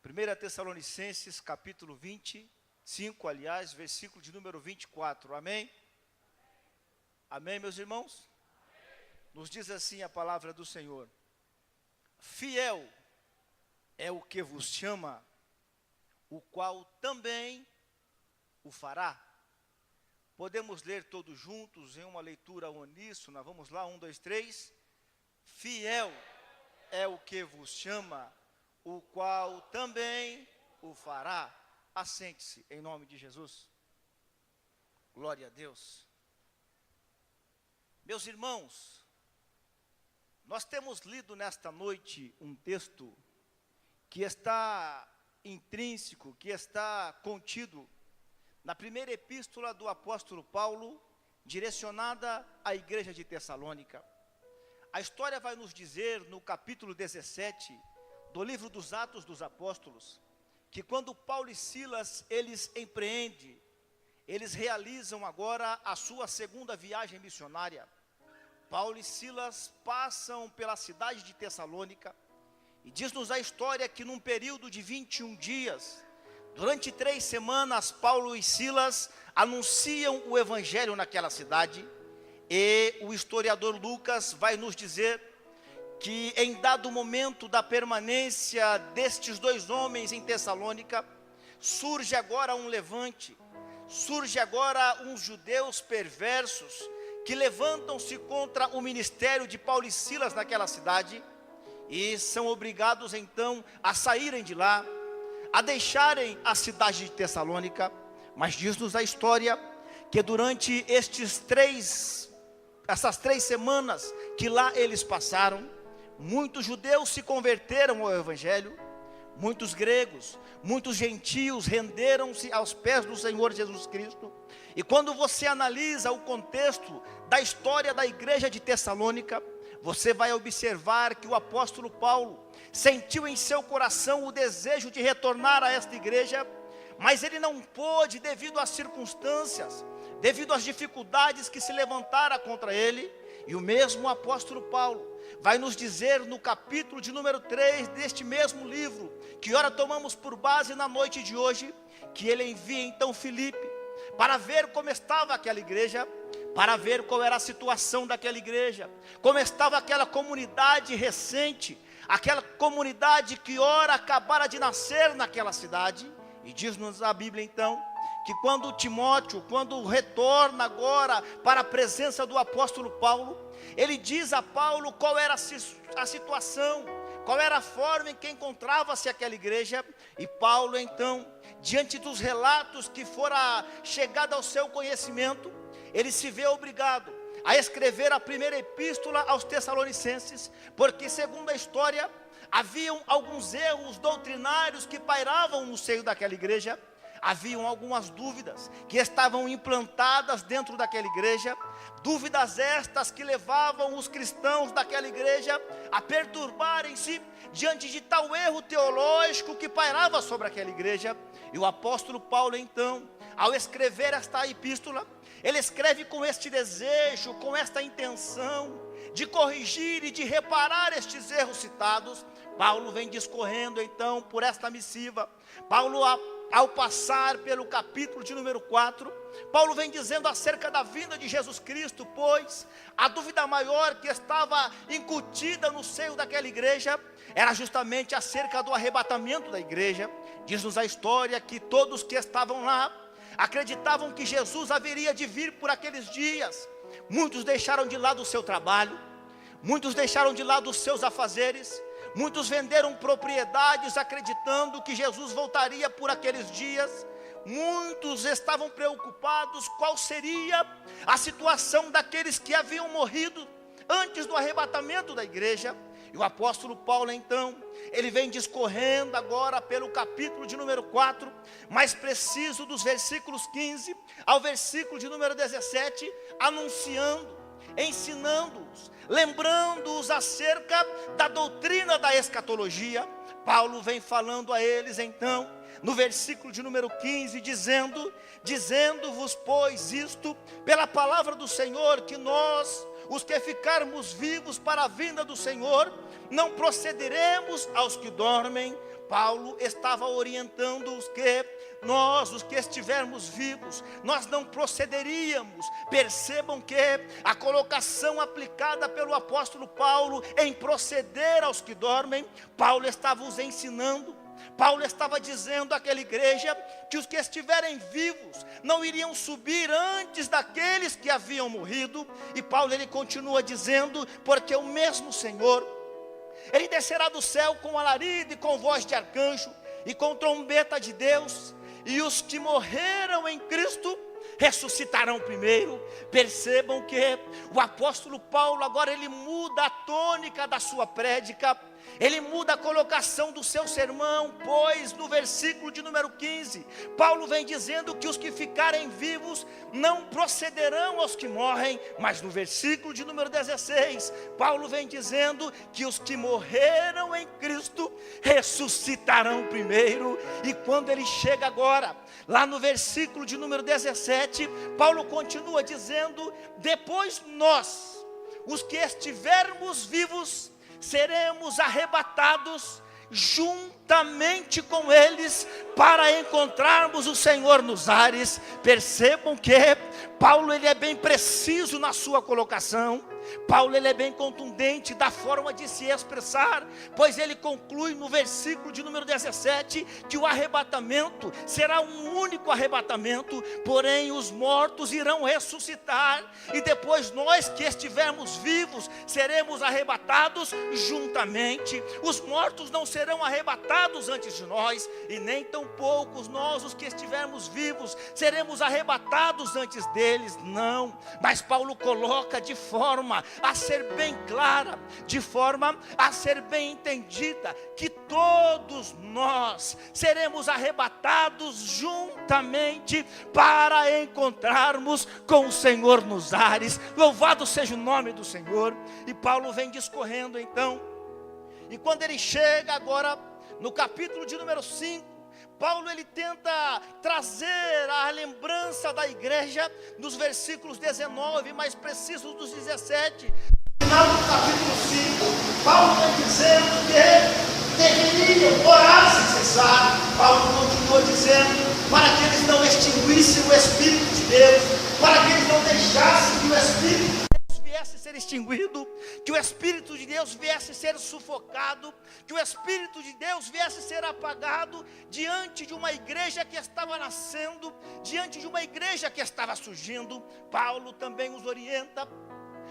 1 Tessalonicenses, capítulo 25, aliás, versículo de número 24, amém? Amém, meus irmãos? Nos diz assim a palavra do Senhor: fiel é o que vos chama, o qual também o fará. Podemos ler todos juntos em uma leitura uníssona. Vamos lá, 1, 2, 3. Fiel é o que vos chama, o qual também o fará. Assente-se em nome de Jesus. Glória a Deus. Meus irmãos, nós temos lido nesta noite um texto que está intrínseco, que está contido na primeira epístola do apóstolo Paulo, direcionada à igreja de Tessalônica. A história vai nos dizer, no capítulo 17 do livro dos Atos dos Apóstolos, que quando Paulo e Silas, eles realizam agora a sua segunda viagem missionária. Paulo e Silas passam pela cidade de Tessalônica, e diz-nos a história que num período de 21 dias, durante 3 semanas, Paulo e Silas anunciam o evangelho naquela cidade. E o historiador Lucas vai nos dizer que em dado momento da permanência destes 2 homens em Tessalônica, surge agora um levante, surge agora uns judeus perversos, que levantam-se contra o ministério de Paulo e Silas naquela cidade, e são obrigados então a saírem de lá, a deixarem a cidade de Tessalônica. Mas diz-nos a história que durante essas 3 semanas que lá eles passaram, muitos judeus se converteram ao evangelho, muitos gregos, muitos gentios renderam-se aos pés do Senhor Jesus Cristo. E quando você analisa o contexto da história da igreja de Tessalônica, você vai observar que o apóstolo Paulo sentiu em seu coração o desejo de retornar a esta igreja, mas ele não pôde devido às circunstâncias, devido às dificuldades que se levantaram contra ele. E o mesmo apóstolo Paulo vai nos dizer no capítulo de número 3 deste mesmo livro, que ora tomamos por base na noite de hoje, que ele envia então Filipe para ver como estava aquela igreja, para ver qual era a situação daquela igreja, como estava aquela comunidade recente, aquela comunidade que ora acabara de nascer naquela cidade. E diz-nos a Bíblia então, que quando Timóteo, quando retorna agora para a presença do apóstolo Paulo, ele diz a Paulo qual era a situação, qual era a forma em que encontrava-se aquela igreja. E Paulo então, diante dos relatos que fora chegado ao seu conhecimento, ele se vê obrigado a escrever a primeira epístola aos Tessalonicenses, porque segundo a história, haviam alguns erros doutrinários que pairavam no seio daquela igreja, haviam algumas dúvidas que estavam implantadas dentro daquela igreja, dúvidas estas que levavam os cristãos daquela igreja a perturbarem-se diante de tal erro teológico que pairava sobre aquela igreja. E o apóstolo Paulo então, ao escrever esta epístola, ele escreve com este desejo, com esta intenção de corrigir e de reparar estes erros citados. Paulo vem discorrendo então por esta missiva. Paulo, ao passar pelo capítulo de número 4, Paulo vem dizendo acerca da vinda de Jesus Cristo, pois a dúvida maior que estava incutida no seio daquela igreja era justamente acerca do arrebatamento da igreja. Diz-nos a história que todos que estavam lá acreditavam que Jesus haveria de vir por aqueles dias. Muitos deixaram de lado o seu trabalho, muitos deixaram de lado os seus afazeres, muitos venderam propriedades acreditando que Jesus voltaria por aqueles dias. Muitos estavam preocupados qual seria a situação daqueles que haviam morrido antes do arrebatamento da igreja. E o apóstolo Paulo então, ele vem discorrendo agora pelo capítulo de número 4, mais preciso dos versículos 15 ao versículo de número 17, anunciando, ensinando-os, lembrando-os acerca da doutrina da escatologia. Paulo vem falando a eles então, no versículo de número 15, dizendo-vos, pois, isto, pela palavra do Senhor, que nós, os que ficarmos vivos para a vinda do Senhor, não procederemos aos que dormem, Paulo estava orientando os que nós, os que estivermos vivos, nós não procederíamos. Percebam que a colocação aplicada pelo apóstolo Paulo em proceder aos que dormem, Paulo estava os ensinando. Paulo estava dizendo àquela igreja que os que estiverem vivos não iriam subir antes daqueles que haviam morrido. E Paulo ele continua dizendo, porque o mesmo Senhor, ele descerá do céu com alarido e com voz de arcanjo e com trombeta de Deus, e os que morreram em Cristo ressuscitarão primeiro. Percebam que o apóstolo Paulo agora ele muda a tônica da sua prédica, ele muda a colocação do seu sermão, pois no versículo de número 15, Paulo vem dizendo que os que ficarem vivos não procederão aos que morrem, mas no versículo de número 16, Paulo vem dizendo que os que morreram em Cristo ressuscitarão primeiro. E quando ele chega agora, lá no versículo de número 17, Paulo continua dizendo, depois nós, os que estivermos vivos, seremos arrebatados juntamente com eles para encontrarmos o Senhor nos ares. Percebam que Paulo ele é bem preciso na sua colocação. Paulo ele é bem contundente da forma de se expressar, pois ele conclui no versículo de número 17 que o arrebatamento será um único arrebatamento, porém os mortos irão ressuscitar, e depois nós que estivermos vivos seremos arrebatados juntamente. Os mortos não serão arrebatados antes de nós, e nem tampouco nós, os que estivermos vivos, seremos arrebatados antes deles, não. Mas Paulo coloca de forma a ser bem clara, de forma a ser bem entendida, que todos nós seremos arrebatados juntamente para encontrarmos com o Senhor nos ares. Louvado seja o nome do Senhor. E Paulo vem discorrendo então, e quando ele chega agora no capítulo de número 5, Paulo ele tenta trazer a lembrança da igreja nos versículos 19, mais precisos dos 17. No final do capítulo 5, Paulo vai dizendo que deveriam orar sem cessar. Paulo continua dizendo para que eles não extinguissem o Espírito de Deus, para que eles não deixassem que o Espírito de Deus viesse a ser extinguido, que o Espírito de Deus viesse a ser sufocado, que o Espírito de Deus viesse a ser apagado diante de uma igreja que estava nascendo, diante de uma igreja que estava surgindo. Paulo também os orienta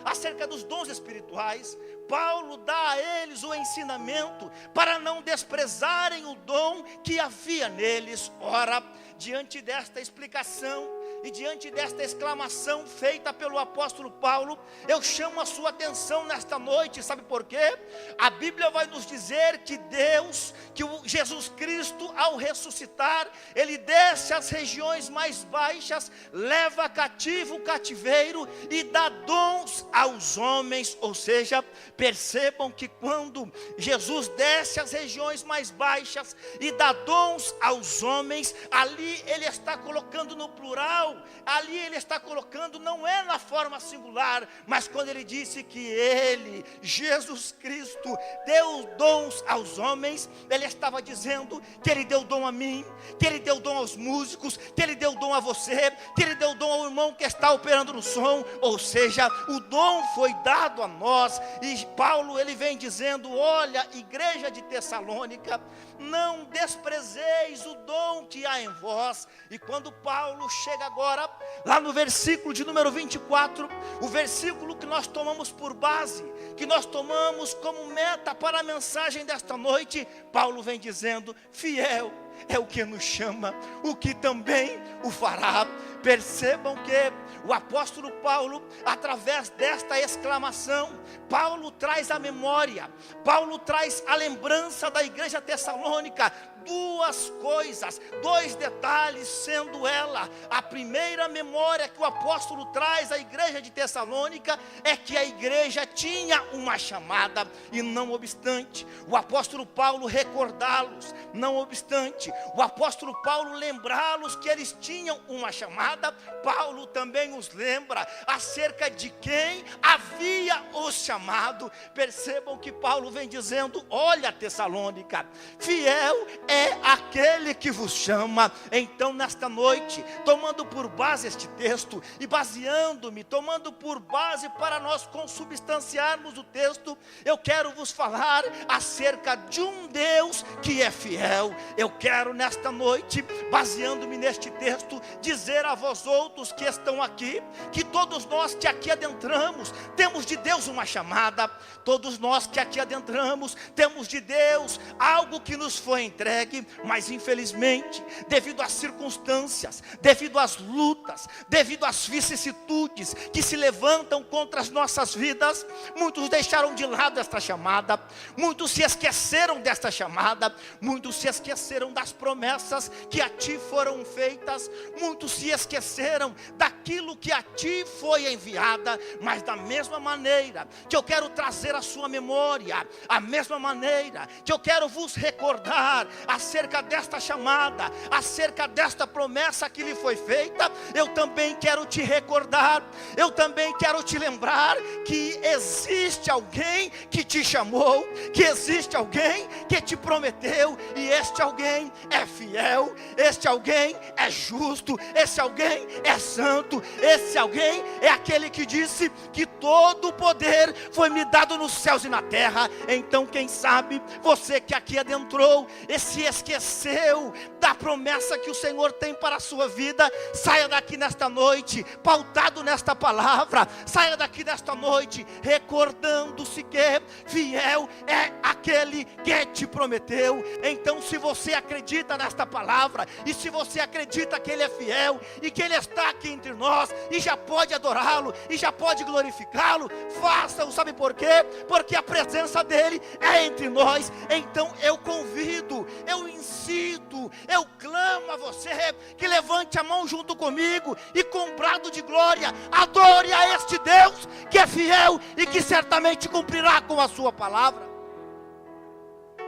acerca dos dons espirituais. Paulo dá a eles o ensinamento para não desprezarem o dom que havia neles. Ora, diante desta explicação e diante desta exclamação feita pelo apóstolo Paulo, eu chamo a sua atenção nesta noite. Sabe por quê? A Bíblia vai nos dizer que Deus, que o Jesus Cristo, ao ressuscitar, ele desce às regiões mais baixas, leva cativo o cativeiro e dá dons aos homens. Ou seja, percebam que quando Jesus desce às regiões mais baixas e dá dons aos homens, ali ele está colocando no plural, ali ele está colocando, não é na forma singular, mas quando ele disse que ele, Jesus Cristo, deu dons aos homens, ele estava dizendo que ele deu dom a mim, que ele deu dom aos músicos, que ele deu dom a você, que ele deu dom ao irmão que está operando no som. Ou seja, o dom foi dado a nós. E Paulo ele vem dizendo: olha, igreja de Tessalônica, não desprezeis o dom que há em vós. E quando Paulo chega agora, lá no versículo de número 24, o versículo que nós tomamos por base, que nós tomamos como meta para a mensagem desta noite, Paulo vem dizendo: fiel é o que nos chama, o que também o fará. Percebam que o apóstolo Paulo, através desta exclamação, Paulo traz a memória, Paulo traz a lembrança da igreja tessalônica, duas coisas, dois detalhes, sendo ela a primeira memória que o apóstolo traz à igreja de Tessalônica, é que a igreja tinha uma chamada, e não obstante o apóstolo Paulo recordá-los, não obstante o apóstolo Paulo lembrá-los que eles tinham uma chamada, chamada, Paulo também os lembra acerca de quem havia os chamado. Percebam que Paulo vem dizendo: olha, Tessalônica, fiel é aquele que vos chama. Então nesta noite, tomando por base este texto e baseando-me, tomando por base para nós consubstanciarmos o texto, eu quero vos falar acerca de um Deus que é fiel. Eu quero nesta noite, baseando-me neste texto, dizer a vós outros que estão aqui, que todos nós que aqui adentramos, temos de Deus uma chamada. Todos nós que aqui adentramos, temos de Deus algo que nos foi entregue, mas infelizmente, devido às circunstâncias, devido às lutas, devido às vicissitudes que se levantam contra as nossas vidas, muitos deixaram de lado esta chamada, muitos se esqueceram desta chamada, muitos se esqueceram das promessas que a ti foram feitas, muitos se esqueceram daquilo que a ti foi enviada. Mas da mesma maneira que eu quero trazer à sua memória, a mesma maneira que eu quero vos recordar acerca desta chamada, acerca desta promessa que lhe foi feita, eu também quero te recordar, eu também quero te lembrar que existe alguém que te chamou, que existe alguém que te prometeu, e este alguém é fiel, este alguém é justo, esse alguém é santo, esse alguém é aquele que disse que todo o poder foi me dado nos céus e na terra. Então quem sabe, você que aqui adentrou e se esqueceu da promessa que o Senhor tem para a sua vida, saia daqui nesta noite, pautado nesta palavra, saia daqui nesta noite, recordando-se que fiel é aquele que te prometeu. Então se você acredita nesta palavra, e se você acredita que Ele é fiel, e que Ele está aqui entre nós, e já pode adorá-lo, e já pode glorificá-lo, faça-o. Sabe por quê? Porque a presença dEle é entre nós. Então eu convido, eu incito, eu clamo a você que levante a mão junto comigo e com brado de glória, adore a este Deus que é fiel e que certamente cumprirá com a sua palavra.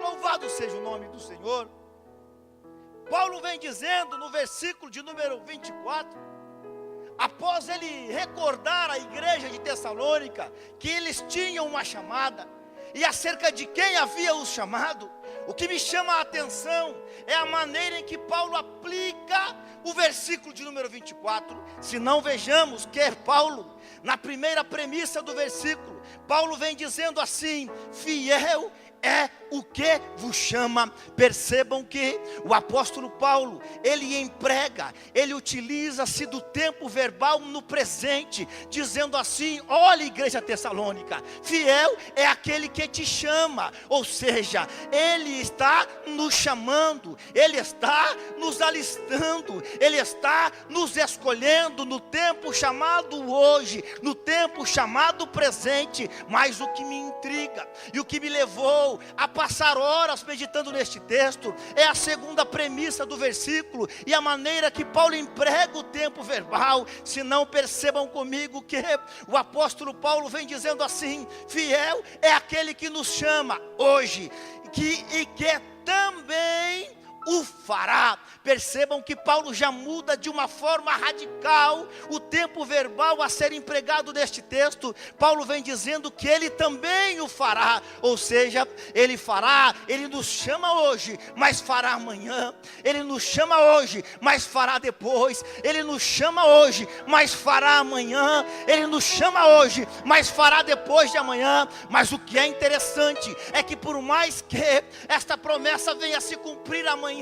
Louvado seja o nome do Senhor. Paulo vem dizendo no versículo de número 24, após ele recordar a igreja de Tessalônica que eles tinham uma chamada, e acerca de quem havia os chamado, o que me chama a atenção é a maneira em que Paulo aplica o versículo de número 24. Se não vejamos que é Paulo, na primeira premissa do versículo, Paulo vem dizendo assim: fiel é o que vos chama. Percebam que o apóstolo Paulo, ele emprega, ele utiliza-se do tempo verbal no presente, dizendo assim: olha, igreja tessalônica, fiel é aquele que te chama. Ou seja, ele está nos chamando, ele está nos alistando, ele está nos escolhendo no tempo chamado hoje, no tempo chamado presente. Mas o que me intriga e o que me levou a passar horas meditando neste texto é a segunda premissa do versículo e a maneira que Paulo emprega o tempo verbal. Se não, percebam comigo que o apóstolo Paulo vem dizendo assim: fiel é aquele que nos chama hoje e que também o fará. Percebam que Paulo já muda de uma forma radical o tempo verbal a ser empregado neste texto. Paulo vem dizendo que ele também o fará, ou seja, ele fará, ele nos chama hoje, mas fará amanhã, ele nos chama hoje, mas fará depois, ele nos chama hoje, mas fará amanhã, ele nos chama hoje, mas fará depois de amanhã. Mas o que é interessante é que por mais que esta promessa venha a se cumprir amanhã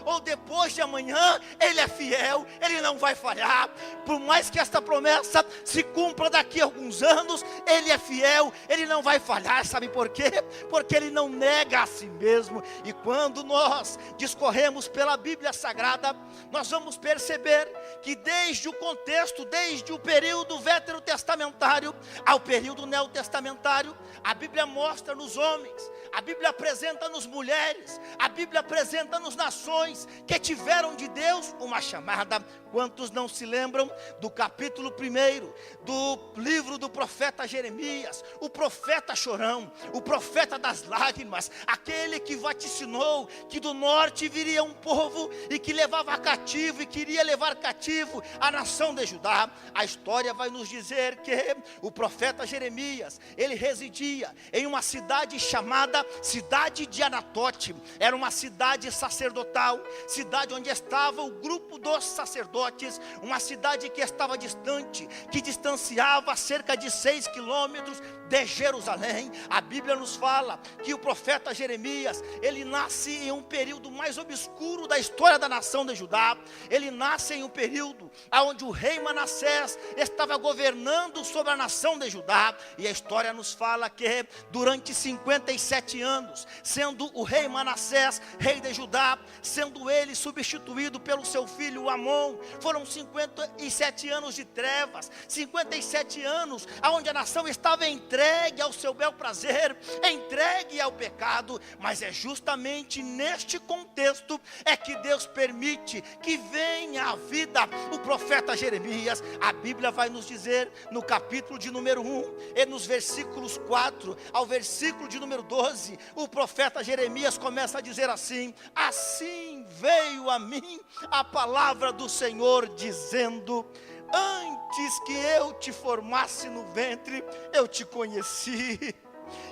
ou depois de amanhã, Ele é fiel, Ele não vai falhar. Por mais que esta promessa se cumpra daqui a alguns anos, Ele é fiel, Ele não vai falhar. Sabe por quê? Porque Ele não nega a si mesmo. E quando nós discorremos pela Bíblia Sagrada, nós vamos perceber que desde o contexto, desde o período veterotestamentário ao período neotestamentário, a Bíblia mostra nos homens, a Bíblia apresenta nos mulheres, a Bíblia apresenta nos nações que tiveram de Deus uma chamada. Quantos não se lembram do capítulo 1 do livro do profeta Jeremias? O profeta chorão, o profeta das lágrimas, aquele que vaticinou que do norte viria um povo e que levava cativo e queria levar cativo a nação de Judá. A história vai nos dizer que o profeta Jeremias, ele residia em uma cidade chamada cidade de Anatote. Era uma cidade sacerdotal, cidade onde estava o grupo dos sacerdotes, uma cidade que estava distante, que distanciava cerca de 6 quilômetros de Jerusalém. A Bíblia nos fala que o profeta Jeremias, ele nasce em um período mais obscuro da história da nação de Judá. Ele nasce em um período onde o rei Manassés estava governando sobre a nação de Judá, e a história nos fala que durante 57 anos, sendo o rei Manassés rei de Judá, sendo ele substituído pelo seu filho Amon, foram 57 anos de trevas, 57 anos onde a nação estava entregue ao seu bel prazer, entregue ao pecado. Mas é justamente neste contexto é que Deus permite que venha à vida o profeta Jeremias. A Bíblia vai nos dizer no capítulo de número 1 e nos versículos 4 ao versículo de número 12, o profeta Jeremias começa a dizer assim: assim veio a mim a palavra do Senhor, dizendo: antes que eu te formasse no ventre, eu te conheci.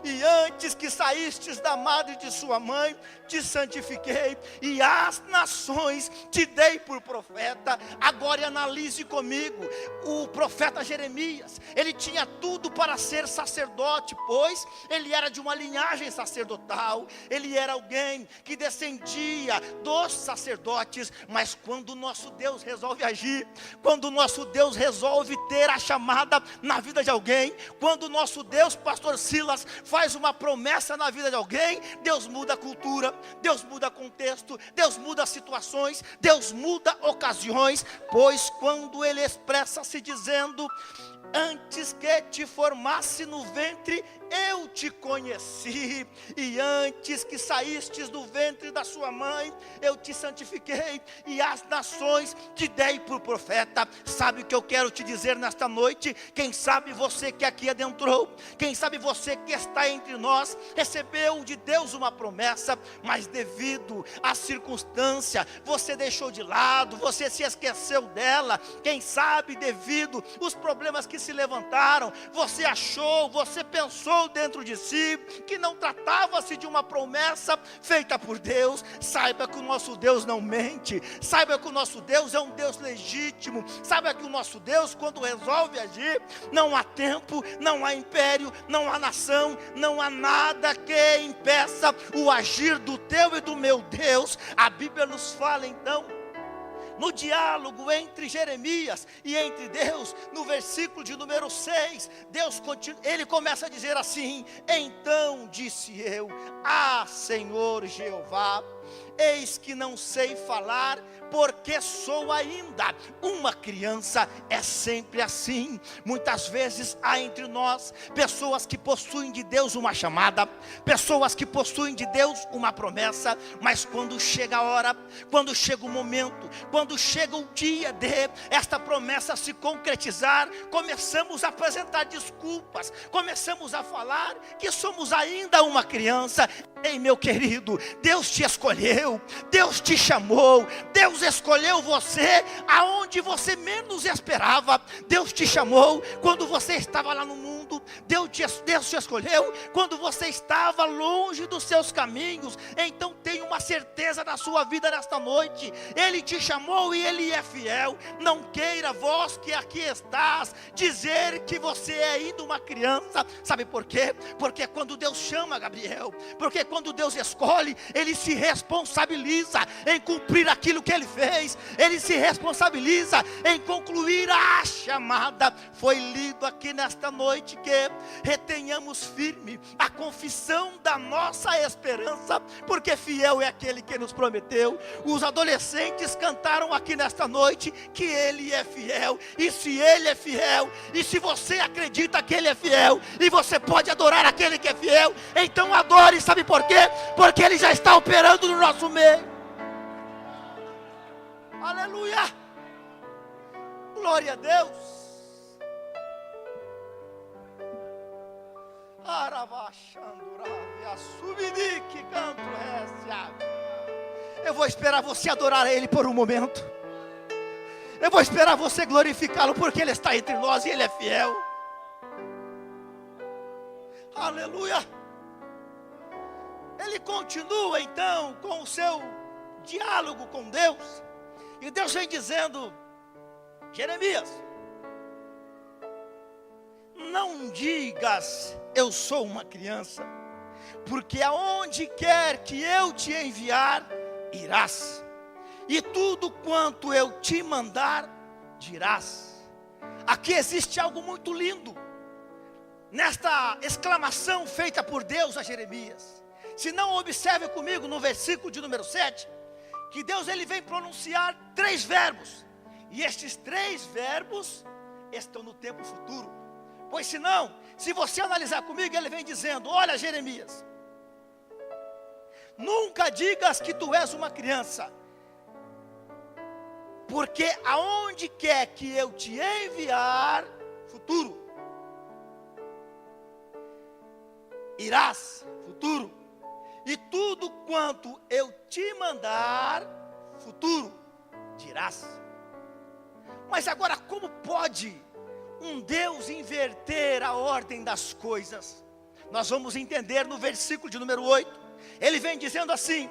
E antes que saístes da madre de sua mãe, te santifiquei, e às nações te dei por profeta. Agora analise comigo, o profeta Jeremias, ele tinha tudo para ser sacerdote, pois ele era de uma linhagem sacerdotal, ele era alguém que descendia dos sacerdotes. Mas quando o nosso Deus resolve agir, quando o nosso Deus resolve ter a chamada na vida de alguém, quando o nosso Deus, pastor Silas, faz uma promessa na vida de alguém, Deus muda a cultura, Deus muda contexto, Deus muda situações, Deus muda ocasiões. Pois quando ele expressa-se dizendo: antes que te formasse no ventre, eu te conheci, e antes que saístes do ventre da sua mãe, eu te santifiquei, e às nações te dei por profeta. Sabe o que eu quero te dizer nesta noite? Quem sabe você que aqui adentrou, quem sabe você que está entre nós, recebeu de Deus uma promessa, mas devido à circunstância, você deixou de lado, você se esqueceu dela. Quem sabe devido aos problemas que se levantaram, você achou, você pensou dentro de si que não tratava-se de uma promessa feita por Deus. Saiba que o nosso Deus não mente, saiba que o nosso Deus é um Deus legítimo, saiba que o nosso Deus, quando resolve agir, não há tempo, não há império, não há nação, não há nada que impeça o agir do teu e do meu Deus. A Bíblia nos fala então, no diálogo entre Jeremias e entre Deus, no versículo de número 6, ele começa a dizer assim: então disse eu: ah, Senhor Jeová, eis que não sei falar, porque sou ainda uma criança. É sempre assim. Muitas vezes há entre nós pessoas que possuem de Deus uma chamada, pessoas que possuem de Deus uma promessa, mas quando chega a hora, quando chega o momento, quando chega o dia de esta promessa se concretizar, começamos a apresentar desculpas, começamos a falar que somos ainda uma criança. Ei, meu querido, Deus te escolheu, Deus te chamou, Deus escolheu você aonde você menos esperava. Deus te chamou quando você estava lá no mundo, Deus te escolheu quando você estava longe dos seus caminhos. Então tenha uma certeza na sua vida nesta noite: Ele te chamou e Ele é fiel. Não queira vós que aqui estás dizer que você é ainda uma criança. Sabe por quê? Porque quando Deus chama, Gabriel, porque quando Deus escolhe, Ele se responsabiliza em cumprir aquilo que Ele fez, Ele se responsabiliza em concluir a chamada. Foi lido aqui nesta noite que retenhamos firme a confissão da nossa esperança, porque fiel é aquele que nos prometeu. Os adolescentes cantaram aqui nesta noite que Ele é fiel, e se Ele é fiel, e se você acredita que Ele é fiel, e você pode adorar aquele que é fiel, então adore. Sabe por quê? Porque Ele já está operando no nosso meio. Aleluia. Glória a Deus. Eu vou esperar você adorar a Ele por um momento. Eu vou esperar você glorificá-lo, porque Ele está entre nós e Ele é fiel. Aleluia. Ele continua então com o seu diálogo com Deus. E Deus vem dizendo: Jeremias, não digas eu sou uma criança, porque aonde quer que eu te enviar, irás, e tudo quanto eu te mandar, dirás. Aqui existe algo muito lindo, nesta exclamação feita por Deus a Jeremias. Se não, observe comigo no versículo de número 7, que Deus ele vem pronunciar 3 verbos, e estes 3 verbos estão no tempo futuro. Pois senão, se você analisar comigo, ele vem dizendo: olha, Jeremias, nunca digas que tu és uma criança, porque aonde quer que eu te enviar, futuro, irás, futuro, e tudo quanto eu te mandar, futuro, dirás. Mas agora, como pode um Deus inverter a ordem das coisas? Nós vamos entender no versículo de número 8. Ele vem dizendo assim: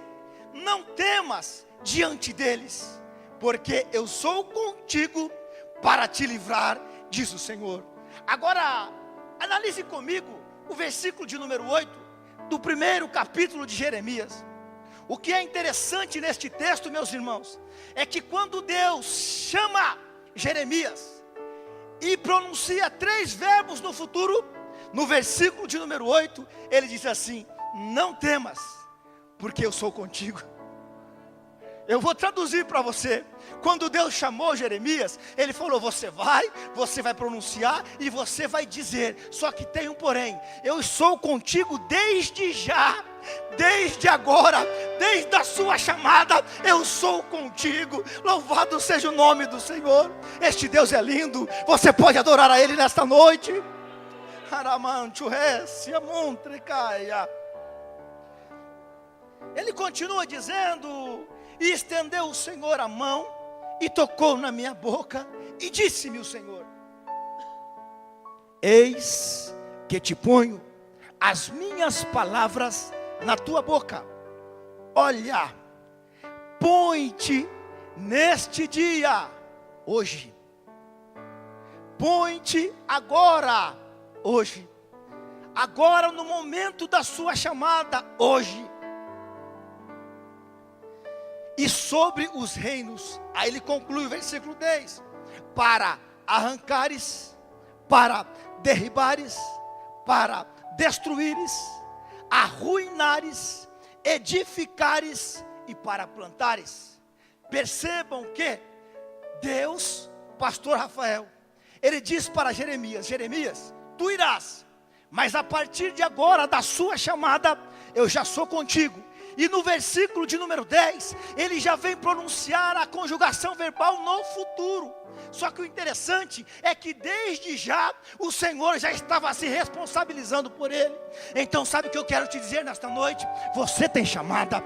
não temas diante deles, porque eu sou contigo para te livrar, diz o Senhor. Agora, analise comigo o versículo de número 8 do primeiro capítulo de Jeremias. O que é interessante neste texto, meus irmãos, é que quando Deus chama Jeremias e pronuncia 3 verbos no futuro, no versículo de número 8, ele diz assim: não temas, porque eu sou contigo. Eu vou traduzir para você. Quando Deus chamou Jeremias, Ele falou: você vai pronunciar e você vai dizer. Só que tem um porém: eu sou contigo desde já, desde agora, desde a sua chamada, eu sou contigo. Louvado seja o nome do Senhor. Este Deus é lindo. Você pode adorar a Ele nesta noite. Ele continua dizendo: e estendeu o Senhor a mão e tocou na minha boca, e disse-me o Senhor: eis que te ponho as minhas palavras na tua boca. Olha, põe-te neste dia, hoje. Põe-te agora, hoje. Agora, no momento da sua chamada, hoje. E sobre os reinos, aí ele conclui o versículo 10, para arrancares, para derribares, para destruíres, arruinares, edificares e para plantares. Percebam que Deus, pastor Rafael, ele diz para Jeremias: Jeremias, tu irás, mas a partir de agora, da sua chamada, eu já sou contigo. E no versículo de número 10, ele já vem pronunciar a conjugação verbal no futuro. Só que o interessante é que desde já o Senhor já estava se responsabilizando por ele. Então sabe o que eu quero te dizer nesta noite? Você tem chamada,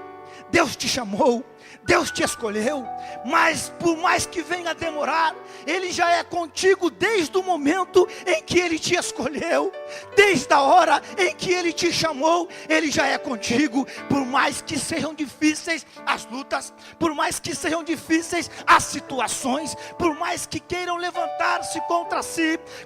Deus te chamou, Deus te escolheu, mas por mais que venha a demorar, Ele já é contigo desde o momento em que Ele te escolheu, desde a hora em que Ele te chamou, Ele já é contigo. Por mais que sejam difíceis as lutas, por mais que sejam difíceis as situações, por mais que queiram levantar-se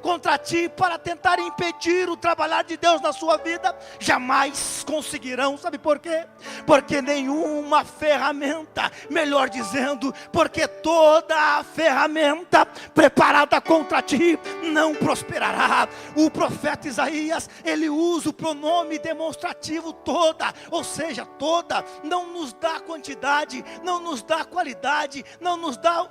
contra ti, para tentar impedir o trabalhar de Deus na sua vida, jamais conseguirão. Sabe por quê? Porque nenhuma ferramenta, melhor dizendo, porque toda a ferramenta preparada contra ti não prosperará. O profeta Isaías, ele usa o pronome demonstrativo toda, ou seja, toda, não nos dá quantidade, não nos dá qualidade, não nos dá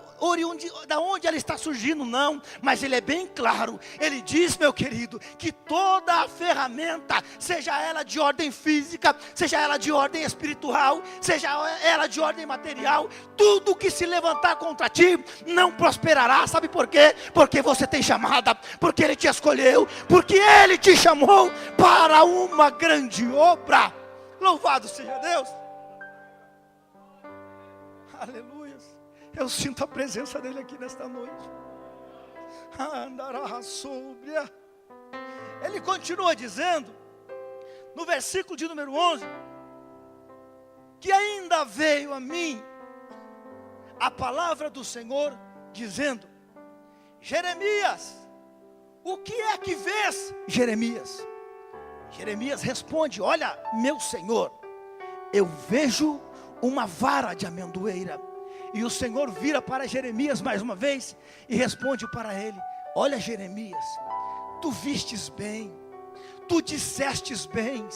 da onde ela está surgindo, não, mas ele é bem claro. Ele diz, meu querido, que toda a ferramenta, seja ela de ordem física, seja ela de ordem espiritual, seja ela de ordem material, tudo que se levantar contra ti não prosperará. Sabe por quê? Porque você tem chamada, porque Ele te escolheu, porque Ele te chamou para uma grande obra. Louvado seja Deus. Aleluia. Eu sinto a presença dEle aqui nesta noite. Andará sobre. Ele continua dizendo, no versículo de número 11, que ainda veio a mim a palavra do Senhor, dizendo: Jeremias, o que é que vês, Jeremias? Jeremias responde: olha, meu Senhor, eu vejo uma vara de amendoeira. E o Senhor vira para Jeremias mais uma vez e responde para ele: olha, Jeremias, tu vistes bem, tu dissestes bem,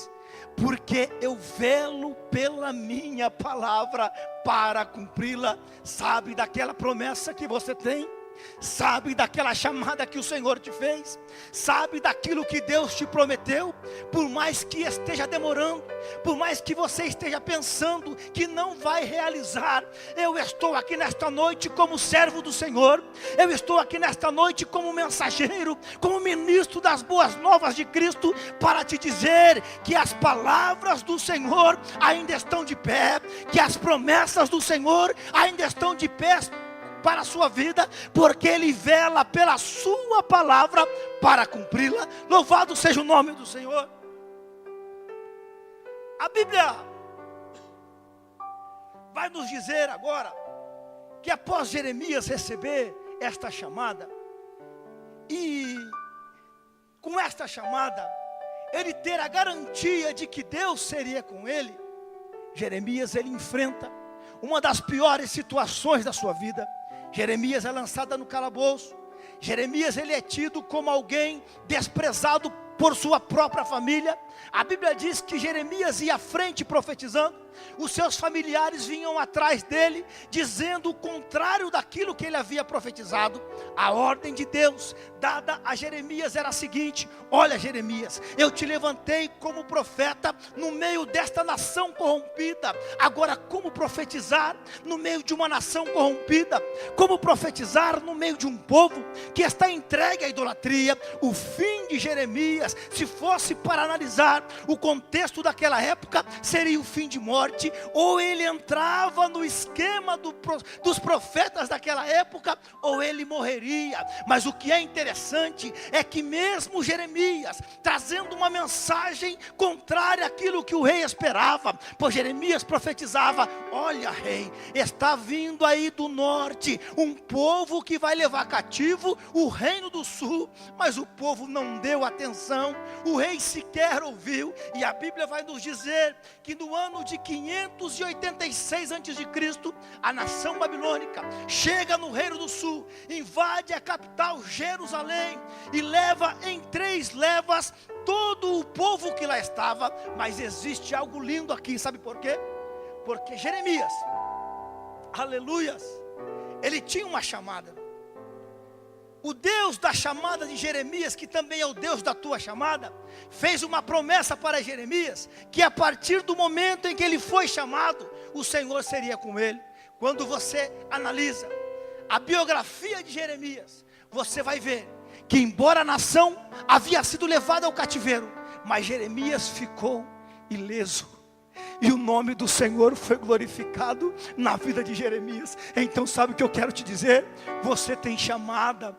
porque eu velo pela minha palavra para cumpri-la. Sabe daquela promessa que você tem? Sabe daquela chamada que o Senhor te fez? Sabe daquilo que Deus te prometeu? Por mais que esteja demorando, por mais que você esteja pensando que não vai realizar, eu estou aqui nesta noite como servo do Senhor. Eu estou aqui nesta noite como mensageiro, como ministro das boas novas de Cristo, para te dizer que as palavras do Senhor ainda estão de pé, que as promessas do Senhor ainda estão de pé para a sua vida, porque Ele vela pela sua palavra para cumpri-la. Louvado seja o nome do Senhor. A Bíblia vai nos dizer agora que após Jeremias receber esta chamada, e com esta chamada ele ter a garantia de que Deus seria com ele, Jeremias ele enfrenta uma das piores situações da sua vida. Jeremias é lançado no calabouço. Jeremias ele é tido como alguém desprezado por sua própria família. A Bíblia diz que Jeremias ia à frente profetizando, os seus familiares vinham atrás dele, dizendo o contrário daquilo que ele havia profetizado. A ordem de Deus dada a Jeremias era a seguinte: olha, Jeremias, eu te levantei como profeta no meio desta nação corrompida. Agora, como profetizar no meio de uma nação corrompida? Como profetizar no meio de um povo que está entregue à idolatria? O fim de Jeremias, se fosse para analisar o contexto daquela época, seria o fim de morte. Ou ele entrava no esquema dos profetas daquela época, ou ele morreria. Mas o que é interessante é que mesmo Jeremias trazendo uma mensagem contrária àquilo que o rei esperava, pois Jeremias profetizava: olha, rei, está vindo aí do norte um povo que vai levar cativo o reino do sul. Mas o povo não deu atenção, o rei sequer ouviu. E a Bíblia vai nos dizer que no ano de 586 a.C., a nação babilônica chega no reino do sul, invade a capital Jerusalém e leva em 3 levas todo o povo que lá estava. Mas existe algo lindo aqui, sabe por quê? Porque Jeremias, aleluias, ele tinha uma chamada. O Deus da chamada de Jeremias, que também é o Deus da tua chamada, fez uma promessa para Jeremias, que a partir do momento em que ele foi chamado, o Senhor seria com ele. Quando você analisa a biografia de Jeremias, você vai ver que embora a nação havia sido levada ao cativeiro, mas Jeremias ficou ileso. E o nome do Senhor foi glorificado na vida de Jeremias. Então sabe o que eu quero te dizer? Você tem chamada.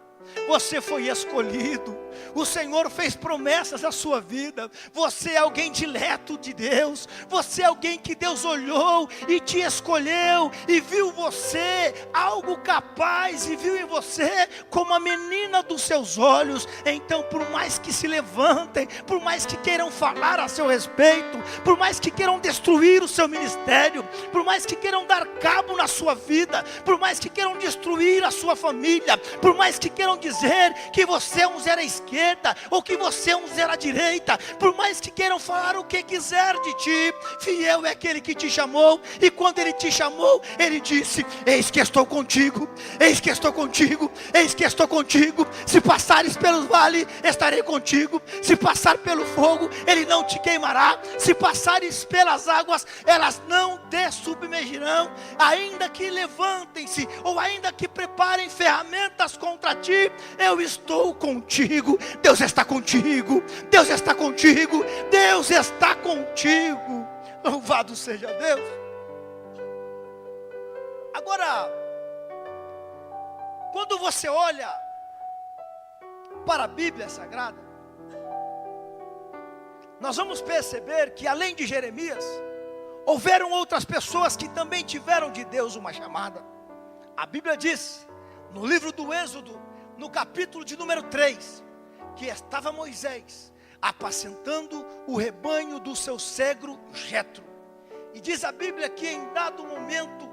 Você foi escolhido. O Senhor fez promessas à sua vida. Você é alguém dileto de Deus. Você é alguém que Deus olhou e te escolheu e viu você algo capaz, e viu em você como a menina dos seus olhos. Então, por mais que se levantem, por mais que queiram falar a seu respeito, por mais que queiram destruir o seu ministério, por mais que queiram dar cabo na sua vida, por mais que queiram destruir a sua família, por mais que queiram dizer que você é um zero à esquerda, ou que você é um zero à direita, por mais que queiram falar o que quiser de ti, fiel é aquele que te chamou. E quando ele te chamou, ele disse: eis que estou contigo, eis que estou contigo, eis que estou contigo. Se passares pelo vale, estarei contigo. Se passar pelo fogo, ele não te queimará. Se passares pelas águas, elas não te submergirão. Ainda que levantem-se, ou ainda que preparem ferramentas contra ti, eu estou contigo. Deus está contigo, Deus está contigo, Deus está contigo. Louvado seja Deus. Agora, quando você olha para a Bíblia Sagrada, nós vamos perceber que além de Jeremias, houveram outras pessoas que também tiveram de Deus uma chamada. A Bíblia diz, no livro do Êxodo, no capítulo de número 3, que estava Moisés apacentando o rebanho do seu sogro Jetro. E diz a Bíblia que em dado momento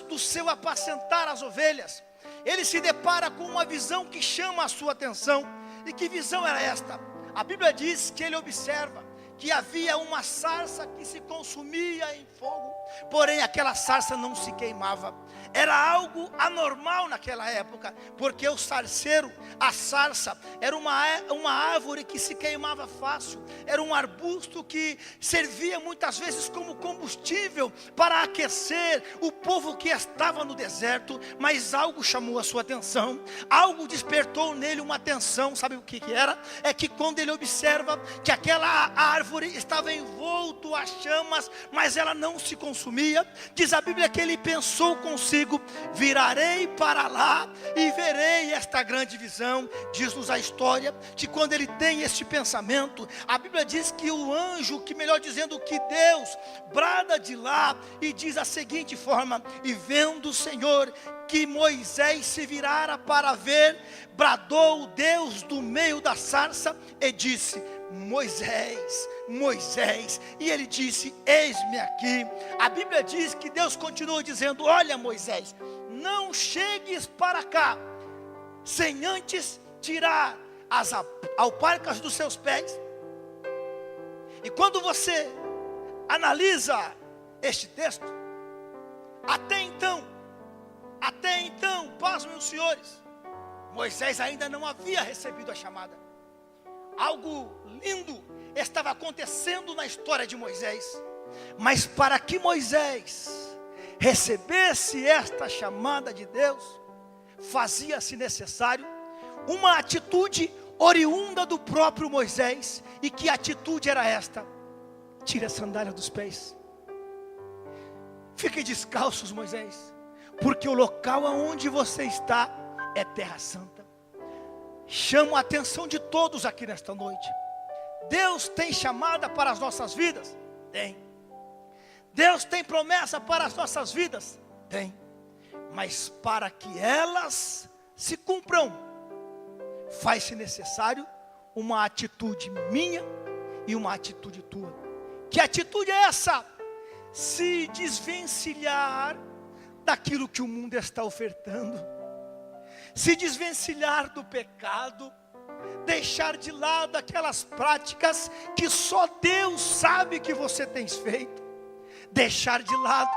do seu apacentar as ovelhas, ele se depara com uma visão que chama a sua atenção. E que visão era esta? A Bíblia diz que ele observa que havia uma sarça que se consumia em fogo, porém aquela sarça não se queimava. Era algo anormal naquela época, porque o sarceiro, a sarça, era uma árvore que se queimava fácil, era um arbusto que servia muitas vezes como combustível para aquecer o povo que estava no deserto. Mas algo chamou a sua atenção, algo despertou nele uma atenção. Sabe o que era? É que quando ele observa que aquela árvore estava envolto a chamas, mas ela não se consumia, diz a Bíblia que ele pensou consigo: virarei para lá e verei esta grande visão. Diz-nos a história que quando ele tem este pensamento, a Bíblia diz que o anjo, que melhor dizendo, que Deus brada de lá e diz da seguinte forma: e vendo o Senhor que Moisés se virara para ver, bradou Deus do meio da sarça e disse: Moisés, Moisés. E ele disse: eis-me aqui. A Bíblia diz que Deus continuou dizendo: olha, Moisés, não chegues para cá sem antes tirar as alparcas dos seus pés. E quando você analisa este texto, até então, pasmem os senhores, Moisés ainda não havia recebido a chamada. Algo lindo estava acontecendo na história de Moisés. Mas para que Moisés recebesse esta chamada de Deus, fazia-se necessário uma atitude oriunda do próprio Moisés. E que atitude era esta? Tire a sandália dos pés. Fiquem descalços, Moisés, porque o local aonde você está é terra santa. Chamo a atenção de todos aqui nesta noite. Deus tem chamada para as nossas vidas? Tem. Deus tem promessa para as nossas vidas? Tem. Mas para que elas se cumpram, faz-se necessário uma atitude minha e uma atitude tua. Que atitude é essa? Se desvencilhar daquilo que o mundo está ofertando, se desvencilhar do pecado, deixar de lado aquelas práticas que só Deus sabe que você tem feito, deixar de lado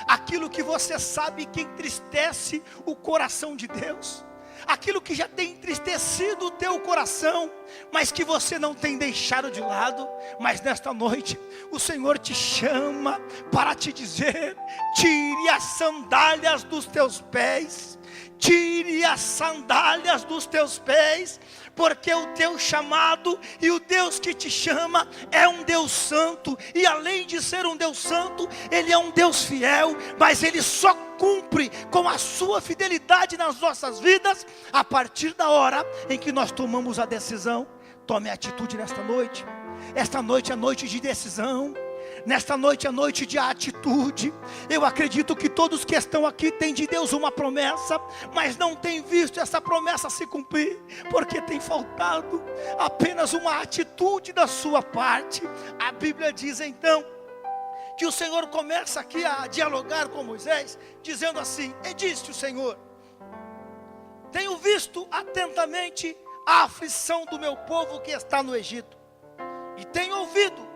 aquilo que você sabe que entristece o coração de Deus, aquilo que já tem entristecido o teu coração, mas que você não tem deixado de lado. Mas nesta noite o Senhor te chama para te dizer: tire as sandálias dos teus pés, tire as sandálias dos teus pés, porque o teu chamado e o Deus que te chama é um Deus santo. E além de ser um Deus santo, Ele é um Deus fiel. Mas Ele só cumpre com a sua fidelidade nas nossas vidas a partir da hora em que nós tomamos a decisão. Tome atitude nesta noite. Esta noite é noite de decisão. Nesta noite é noite de atitude. Eu acredito que todos que estão aqui têm de Deus uma promessa, mas não têm visto essa promessa se cumprir, porque tem faltado apenas uma atitude da sua parte. A Bíblia diz então que o Senhor começa aqui a dialogar com Moisés, dizendo assim: e disse o Senhor: tenho visto atentamente a aflição do meu povo que está no Egito, e tenho ouvido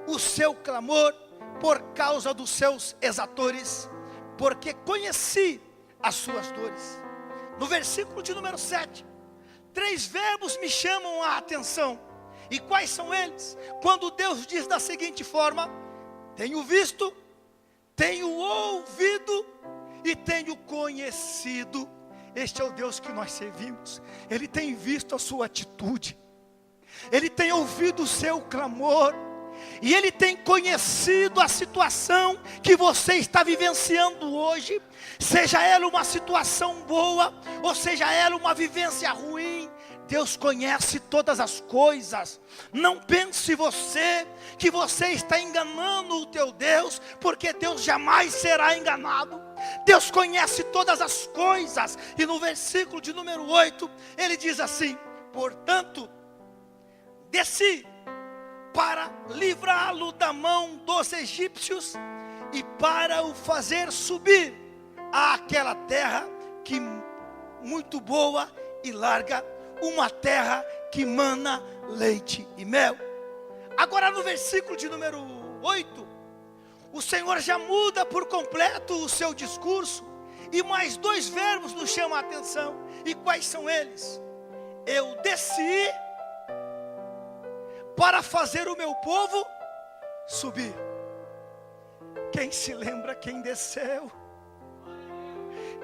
o seu clamor por causa dos seus exatores, porque conheci as suas dores. No versículo de número 7, 3 verbos me chamam a atenção. E quais são eles? Quando Deus diz da seguinte forma: tenho visto, tenho ouvido e tenho conhecido. Este é o Deus que nós servimos. Ele tem visto a sua atitude, Ele tem ouvido o seu clamor, e Ele tem conhecido a situação que você está vivenciando hoje, seja ela uma situação boa, ou seja ela uma vivência ruim. Deus conhece todas as coisas. Não pense você que você está enganando o teu Deus, porque Deus jamais será enganado. Deus conhece todas as coisas. E no versículo de número 8, ele diz assim: portanto, desci para livrá-lo da mão dos egípcios e para o fazer subir àquela terra que muito boa e larga, uma terra que mana leite e mel. Agora no versículo de número 8, o Senhor já muda por completo o seu discurso, e mais 2 verbos nos chamam a atenção. E quais são eles? Eu desci para fazer o meu povo subir. Quem se lembra quem desceu?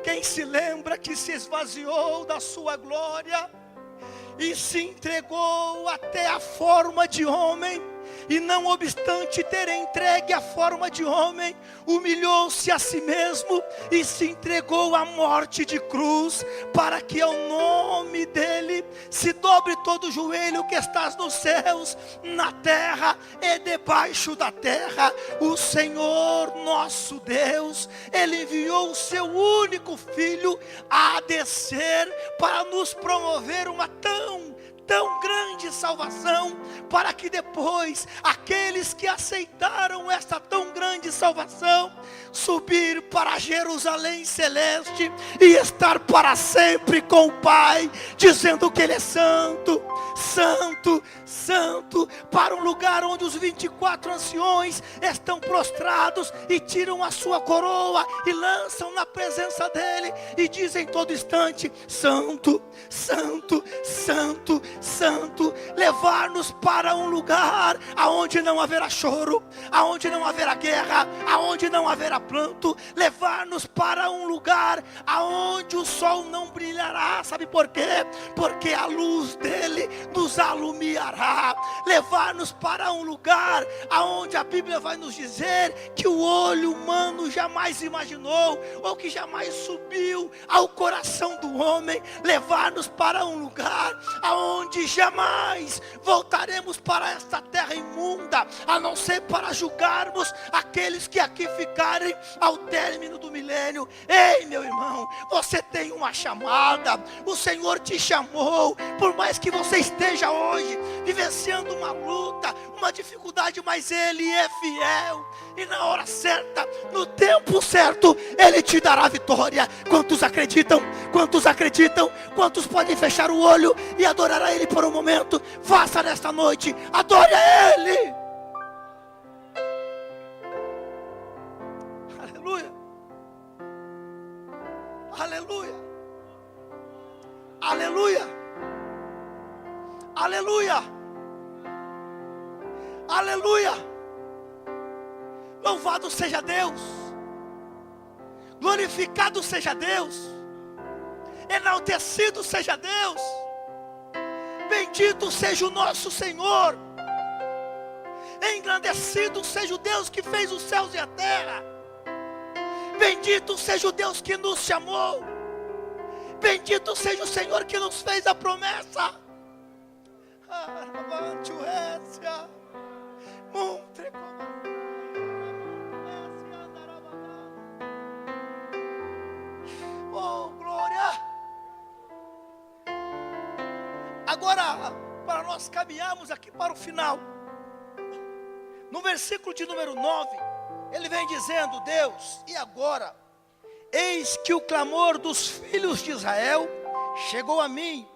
Quem se lembra que se esvaziou da sua glória e se entregou até a forma de homem, e não obstante ter entregue a forma de homem, humilhou-se a si mesmo e se entregou à morte de cruz, para que ao nome dele se dobre todo o joelho que estás nos céus, na terra e debaixo da terra. O Senhor nosso Deus, Ele enviou o seu único Filho a descer para nos promover uma tão grande salvação, para que depois aqueles que aceitaram esta tão grande salvação, subir para Jerusalém celeste e estar para sempre com o Pai, dizendo que Ele é santo, santo, santo, para um lugar onde os 24 anciões estão prostrados e tiram a sua coroa e lançam na presença dEle e dizem todo instante: santo, santo, santo, santo. Levar-nos para um lugar aonde não haverá choro, aonde não haverá guerra, aonde não haverá pranto. Levar-nos para um lugar aonde o sol não brilhará. Sabe por quê? Porque a luz dele nos alumiará. Levar-nos para um lugar aonde a Bíblia vai nos dizer que o olho humano jamais imaginou, ou que jamais subiu ao coração do homem. Levar-nos para um lugar aonde jamais voltaremos para esta terra imunda, a não ser para julgarmos aqueles que aqui ficarem ao término do milênio. Ei, meu irmão, você tem uma chamada. O Senhor te chamou, por mais que você esteja hoje vivenciando uma luta, uma dificuldade, mas Ele é fiel, e na hora certa, no tempo certo, Ele te dará vitória. Quantos acreditam? Quantos acreditam? Quantos podem fechar o olho e adorar a Ele por um momento? Faça nesta noite, adore a Ele. Aleluia, aleluia, aleluia, aleluia, aleluia. Louvado seja Deus, glorificado seja Deus, enaltecido seja Deus, bendito seja o nosso Senhor, engrandecido seja o Deus que fez os céus e a terra, bendito seja o Deus que nos chamou, bendito seja o Senhor que nos fez a promessa. Oh, glória! Agora, para nós caminharmos aqui para o final, No versículo de número 9, ele vem dizendo: Deus, e agora? Eis que o clamor dos filhos de Israel chegou a mim,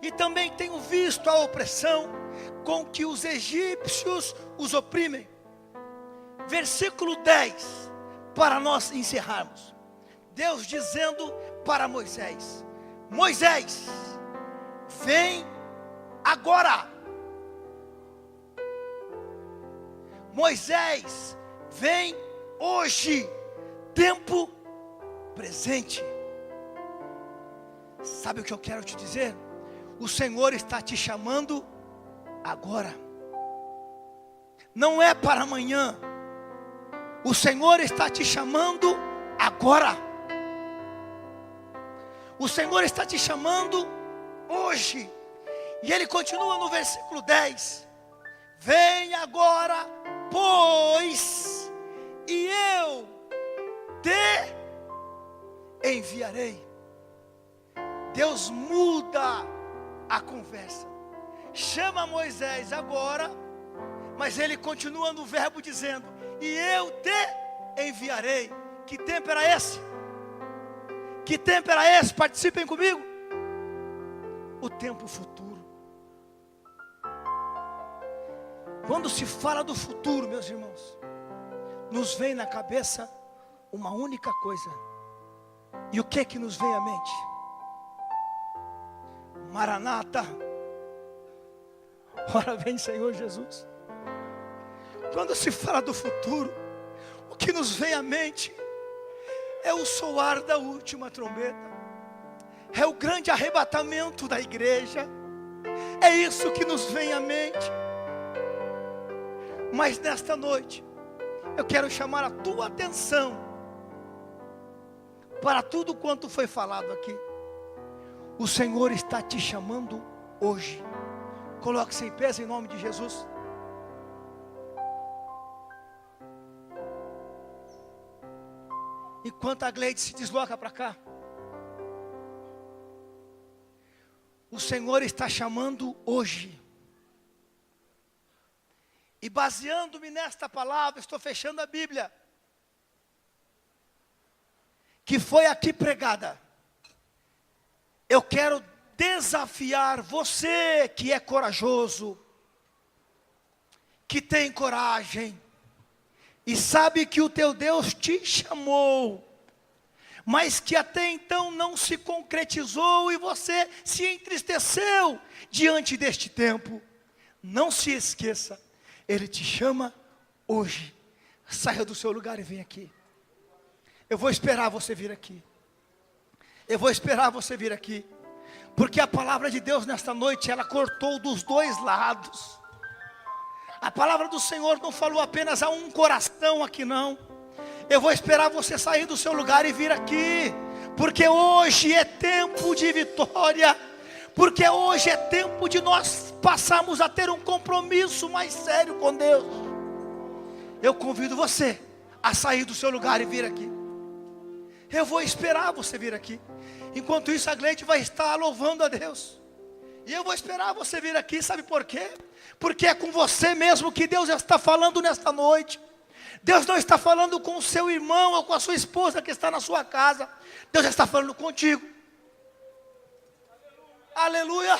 e também tenho visto a opressão com que os egípcios os oprimem. Versículo 10, para nós encerrarmos. Deus dizendo para Moisés: Moisés, vem agora. Moisés, vem hoje, tempo presente. Sabe o que eu quero te dizer? O Senhor está te chamando agora. Não é para amanhã. O Senhor está te chamando agora. O Senhor está te chamando hoje. E Ele continua no versículo 10. Vem agora, pois, e eu te enviarei. Deus muda a conversa. Chama Moisés agora, mas ele continua no verbo dizendo: e eu te enviarei. Que tempo era esse? Que tempo era esse? Participem comigo. O tempo futuro. Quando se fala do futuro, meus irmãos, nos vem na cabeça uma única coisa. E o que é que nos vem à mente? Maranata. Ora vem, Senhor Jesus. Quando se fala do futuro, o que nos vem à mente é o soar da última trombeta, é o grande arrebatamento da igreja. É isso que nos vem à mente. Mas nesta noite, eu quero chamar a tua atenção para tudo quanto foi falado aqui. O Senhor está te chamando hoje. Coloque-se em pé em nome de Jesus. Enquanto a Gleide se desloca para cá, o Senhor está chamando hoje. E baseando-me nesta palavra, estou fechando a Bíblia, que foi aqui pregada. Eu quero desafiar você que é corajoso, que tem coragem, e sabe que o teu Deus te chamou, mas que até então não se concretizou, e você se entristeceu diante deste tempo. Não se esqueça, Ele te chama hoje. Saia do seu lugar e vem aqui. Eu vou esperar você vir aqui. Eu vou esperar você vir aqui. Porque a palavra de Deus nesta noite, ela cortou dos dois lados. A palavra do Senhor não falou apenas a um coração aqui, não. Eu vou esperar você sair do seu lugar e vir aqui. Porque hoje é tempo de vitória. Porque hoje é tempo de nós passarmos a ter um compromisso mais sério com Deus. Eu convido você a sair do seu lugar e vir aqui. Eu vou esperar você vir aqui. Enquanto isso, a Gleide vai estar louvando a Deus. E eu vou esperar você vir aqui, sabe por quê? Porque é com você mesmo que Deus está falando nesta noite. Deus não está falando com o seu irmão ou com a sua esposa que está na sua casa. Deus está falando contigo. Aleluia.